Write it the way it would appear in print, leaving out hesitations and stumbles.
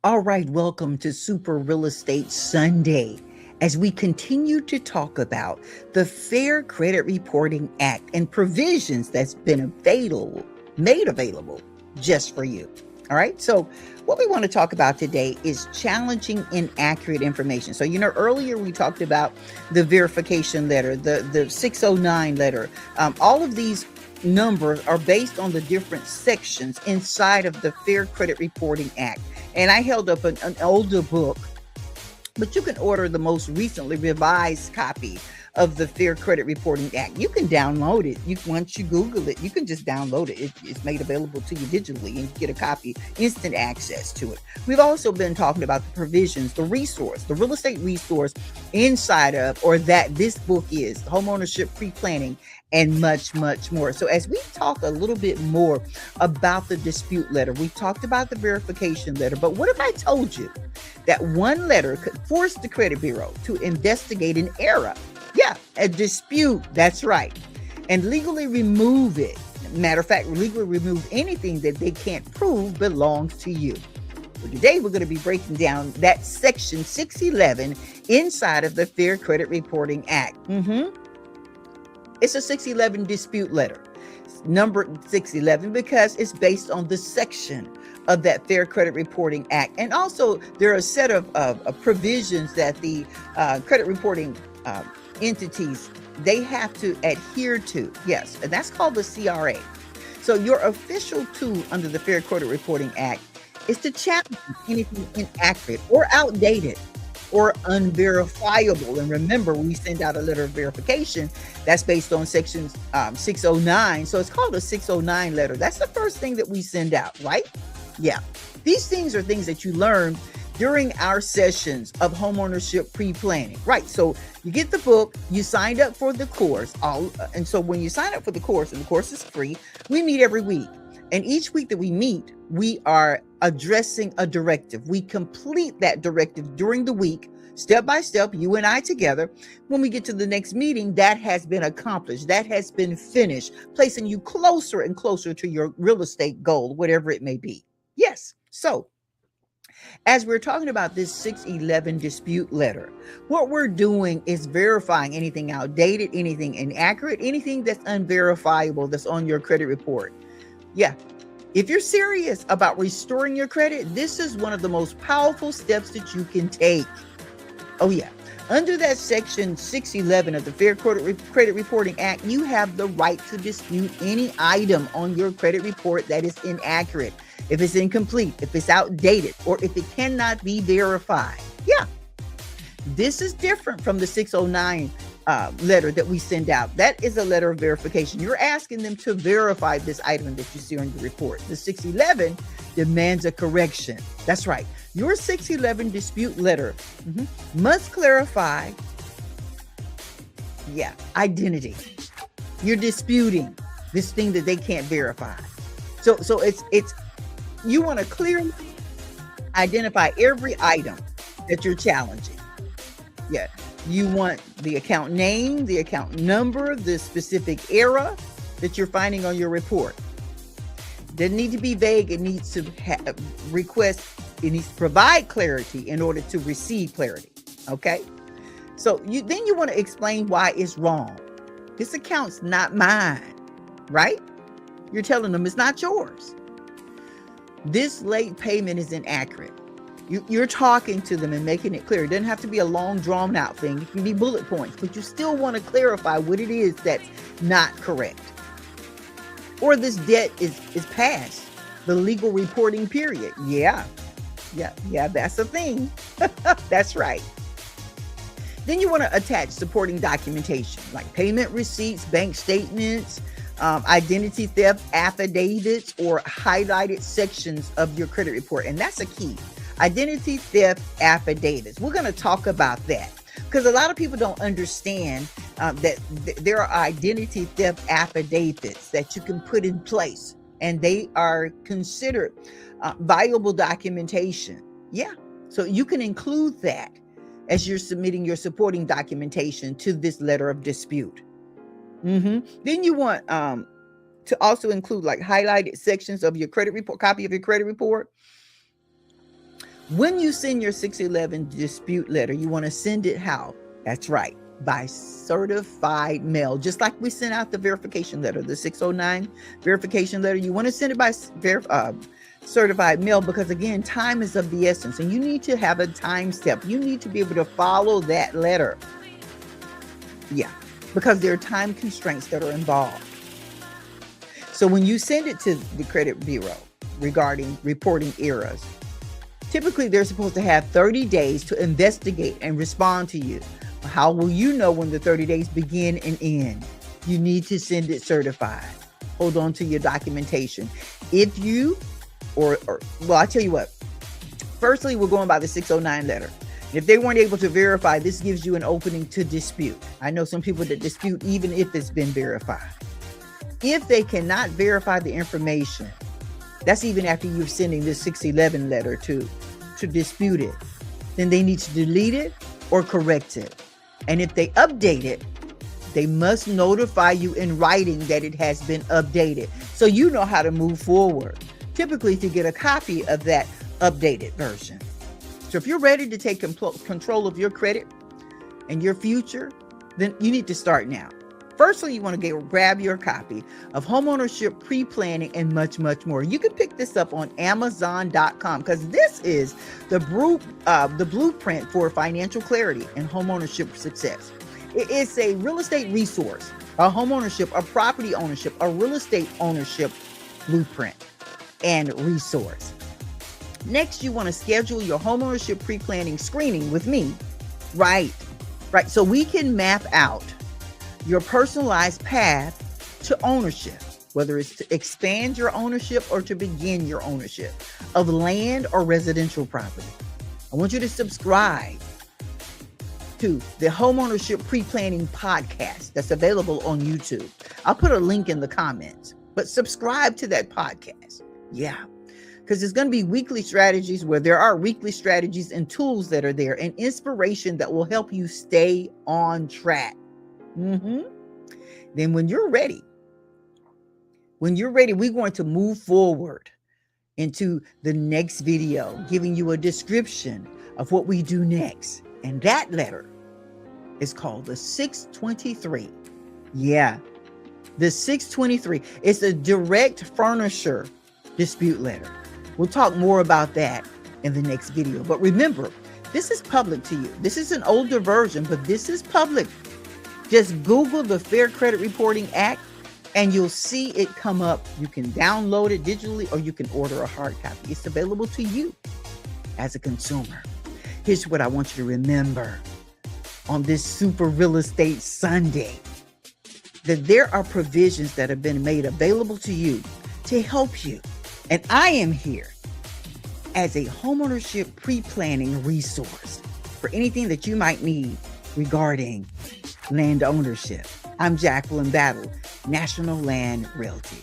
All right, welcome to Super Real Estate Sunday as we continue to talk about the Fair Credit Reporting Act and provisions that's been made available just for you. All right, so what we want to talk about today is challenging inaccurate information. So, earlier we talked about the verification letter, the 609 letter. All of these numbers are based on the different sections inside of the Fair Credit Reporting Act. And I held up an older book, but you can order the most recently revised copy of the Fair Credit Reporting Act. You can download it. Once you Google it, you can just download it. It's made available to you digitally, and you get a copy, instant access to it. We've also been talking about the provisions, the resource, the real estate resource inside of, or that this book is, homeownership pre-planning, and much, much more. So as we talk a little bit more about the dispute letter, we talked about the verification letter, but what if I told you that one letter could force the credit bureau to investigate an error? Yeah, a dispute, that's right, and legally remove it. Matter of fact, legally remove anything that they can't prove belongs to you. Well, today we're going to be breaking down that section 611 inside of the Fair Credit Reporting Act. It's a 611 dispute letter, number 611, because it's based on the section of that Fair Credit Reporting Act. And also there are a set of provisions that the credit reporting entities, they have to adhere to. Yes, and that's called the CRA. So your official tool under the Fair Credit Reporting Act is to challenge anything inaccurate or outdated or unverifiable. And remember, we send out a letter of verification that's based on section 609. So it's called a 609 letter. That's the first thing that we send out, right? Yeah. These things are things that you learn during our sessions of homeownership pre-planning, right? So you get the book, you signed up for the course, and so when you sign up for the course, and the course is free, we meet every week. And each week that we meet, we are addressing a directive. We complete that directive during the week, step by step, you and I together. When we get to the next meeting, that has been accomplished, that has been finished, placing you closer and closer to your real estate goal, whatever it may be. Yes. So as we're talking about this 611 dispute letter, what we're doing is verifying anything outdated, anything inaccurate, anything that's unverifiable that's on your credit report. Yeah. If you're serious about restoring your credit, this is one of the most powerful steps that you can take. Oh, yeah. Under that section 611 of the Fair Credit Reporting Act, you have the right to dispute any item on your credit report that is inaccurate, if it's incomplete, if it's outdated, or if it cannot be verified. Yeah. This is different from the 609 letter that we send out. That is a letter of verification. You're asking them to verify this item that you see on your report. The 611 demands a correction. That's right. Your 611 dispute letter must clarify, identity. You're disputing this thing that they can't verify. So it's you want to clearly identify every item that you're challenging. Yeah. You want the account name, the account number, the specific error that you're finding on your report. It doesn't need to be vague. It needs to it needs to provide clarity in order to receive clarity. Okay. So you want to explain why it's wrong. This account's not mine, right? You're telling them it's not yours. This late payment is inaccurate. You're talking to them and making it clear. It doesn't have to be a long, drawn-out thing. It can be bullet points, but you still want to clarify what it is that's not correct. Or this debt is past the legal reporting period. Yeah, that's a thing. That's right. Then you want to attach supporting documentation like payment receipts, bank statements, identity theft affidavits, or highlighted sections of your credit report. And that's a key. Identity theft affidavits. We're going to talk about that because a lot of people don't understand that there are identity theft affidavits that you can put in place, and they are considered valuable documentation. Yeah. So you can include that as you're submitting your supporting documentation to this letter of dispute. Then you want to also include like highlighted sections of your credit report, copy of your credit report. When you send your 611 dispute letter, you want to send it how? That's right, by certified mail. Just like we sent out the verification letter, the 609 verification letter, you want to send it by certified mail, because again, time is of the essence, and you need to have a time step. You need to be able to follow that letter. Yeah, because there are time constraints that are involved. So when you send it to the credit bureau regarding reporting errors, typically they're supposed to have 30 days to investigate and respond to you. How will you know when the 30 days begin and end? You need to send it certified. Hold on to your documentation. If you, well, I tell you what, firstly, we're going by the 609 letter. If they weren't able to verify, this gives you an opening to dispute. I know some people that dispute even if it's been verified. If they cannot verify the information, that's even after you're sending this 611 letter to dispute it, then they need to delete it or correct it. And if they update it, they must notify you in writing that it has been updated, so you know how to move forward, typically to get a copy of that updated version. So if you're ready to take control of your credit and your future, then you need to start now. Firstly, you want to grab your copy of Homeownership Pre-Planning and much, much more. You can pick this up on Amazon.com, because this is the blueprint for financial clarity and homeownership success. It is a real estate resource, a homeownership, a property ownership, a real estate ownership blueprint and resource. Next, you want to schedule your homeownership pre-planning screening with me. Right. So we can map out your personalized path to ownership, whether it's to expand your ownership or to begin your ownership of land or residential property. I want you to subscribe to the Homeownership Pre-Planning podcast that's available on YouTube. I'll put a link in the comments, but subscribe to that podcast. Yeah, because there's going to be weekly strategies where there are weekly strategies and tools that are there and inspiration that will help you stay on track. Then when you're ready, we're going to move forward into the next video, giving you a description of what we do next. And that letter is called the 623. Yeah, the 623. It's a direct furnisher dispute letter. We'll talk more about that in the next video. But remember, this is public to you. This is an older version, but this is public. Just Google the Fair Credit Reporting Act and you'll see it come up. You can download it digitally or you can order a hard copy. It's available to you as a consumer. Here's what I want you to remember on this Super Real Estate Sunday, that there are provisions that have been made available to you to help you. And I am here as a homeownership pre-planning resource for anything that you might need regarding land ownership. I'm Jacqueline Battle, National Land Realty.